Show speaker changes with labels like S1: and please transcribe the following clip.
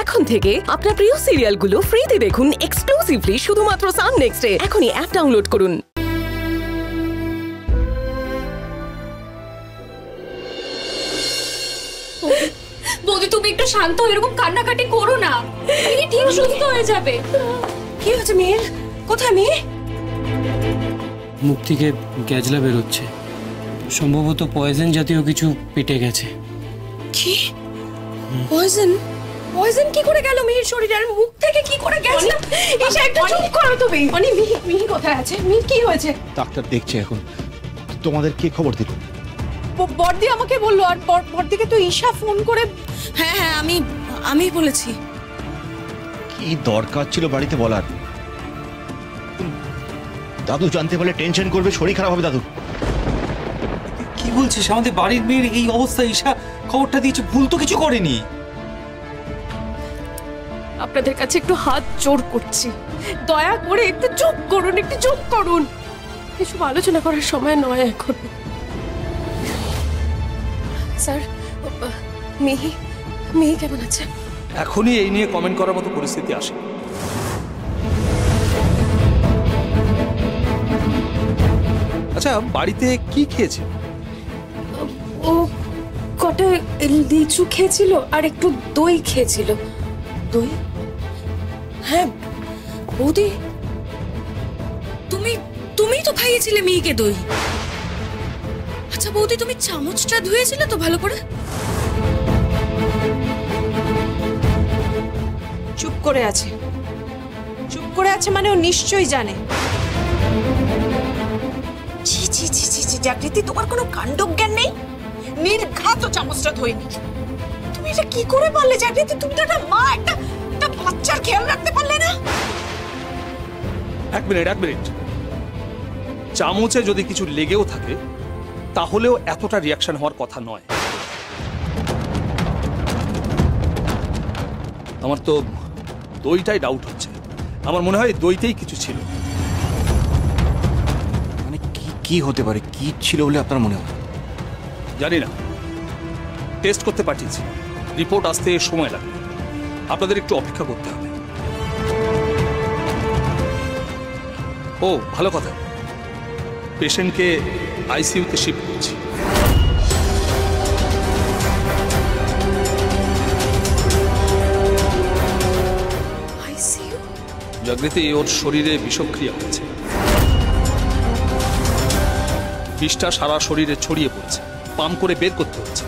S1: এখন থেকে আপনার প্রিয় সিরিয়ালগুলো ফ্রিতে দেখুন এক্সক্লুসিভলি শুধুমাত্র সান নেক্সটে। এখনই অ্যাপ ডাউনলোড করুন।
S2: বৌদি তুমি একটু শান্ত, এরকম কান্নাকাটি করো না, ঠিক সুস্থ হয়ে যাবে।
S1: কি হয়েছে মেয়ের? কোথায় মেয়ে?
S3: মুখ থেকে গ্যাজলা বেরোচ্ছে, সম্ভবত পয়জন জাতীয় কিছু পেটে গেছে।
S1: কি পয়জন? পয়জন কি করে গেল মেয়ের শরীরে? আর মুখ থেকে কি করে গেল? এসে একটা চুপ করো তুমি। মানে মিহি কোথায় আছে? মিহি কি হয়েছে?
S4: ডাক্তার দেখছে এখন। তোমাদের কে খবর দিল?
S1: বড়দি আমাকে বললো, আর বড়দিকে তো ঈশা ফোন করে। হ্যাঁ আমি বলেছি।
S4: কি দরকার ছিল বাড়িতে বলার? দাদু জানতে পারলে টেনশন করবে, শরীর খারাপ হবে দাদু।
S5: কি বলছিস? আমাদের বাড়ির মেয়ের এই অবস্থা, ঈশা খবরটা দিয়েছে, ভুল তো কিছু করেনি।
S1: আপনাদের কাছে একটু হাত জোড় করছি, দয়া করে একটু চুপ করুন, একটু চুপ করুন। এসব আলোচনা করার সময় নয় এখন। স্যার, মেয়ে কেমন আছে?
S5: এখনই এই নিয়ে কমেন্ট করার মতো পরিস্থিতি আসে। আচ্ছা, বাড়িতে কি খেয়েছে?
S1: ও কটা লিচু খেয়েছিল আর একটু দই খেয়েছিল। দই? হ্যাঁ বৌদি, তুমি তো খাইয়েছিলে মেয়েকে দই। আচ্ছা বৌদি, তুমি চামচটা ধুয়েছিলে তো ভালো করে?
S6: চুপ করে আছে মানে ও নিশ্চয়ই জানে। ছি ছি ছি ছি ছি, জাগৃতি, তোমার কোনো কাণ্ডজ্ঞান নেই? নির্ঘাত চামচটা ধোয়নি। তুমি এটা কি করে পারলে জাগৃতি? তুমি তো একটা মা, একটা বাচ্চার খেয়াল রাখতে পারলে না?
S5: এক মিনিট। চামচে যদি কিছু লেগেও থাকে তাহলেও এতটা রিয়াকশন হওয়ার কথা নয়। আমার তো দইটাই ডাউট হচ্ছে। আমার মনে হয় দইতেই কিছু ছিল।
S4: মানে কি হতে পারে? কি ছিল বলে আপনার মনে হয়?
S5: জানি না, টেস্ট করতে পাঠিয়েছি, রিপোর্ট আসতে সময় লাগবে। আপনাদের একটু অপেক্ষা করতে হবে। ও ভালো কথা, পেশেন্টকে আইসিইউতে শিফট করছি।
S1: আইসিইউ?
S5: জাগৃতি, ওর শরীরে বিষক্রিয়া হয়েছে। বিষটা সারা শরীরে ছড়িয়ে পড়েছে, পাম্প করে বের করতে হচ্ছে।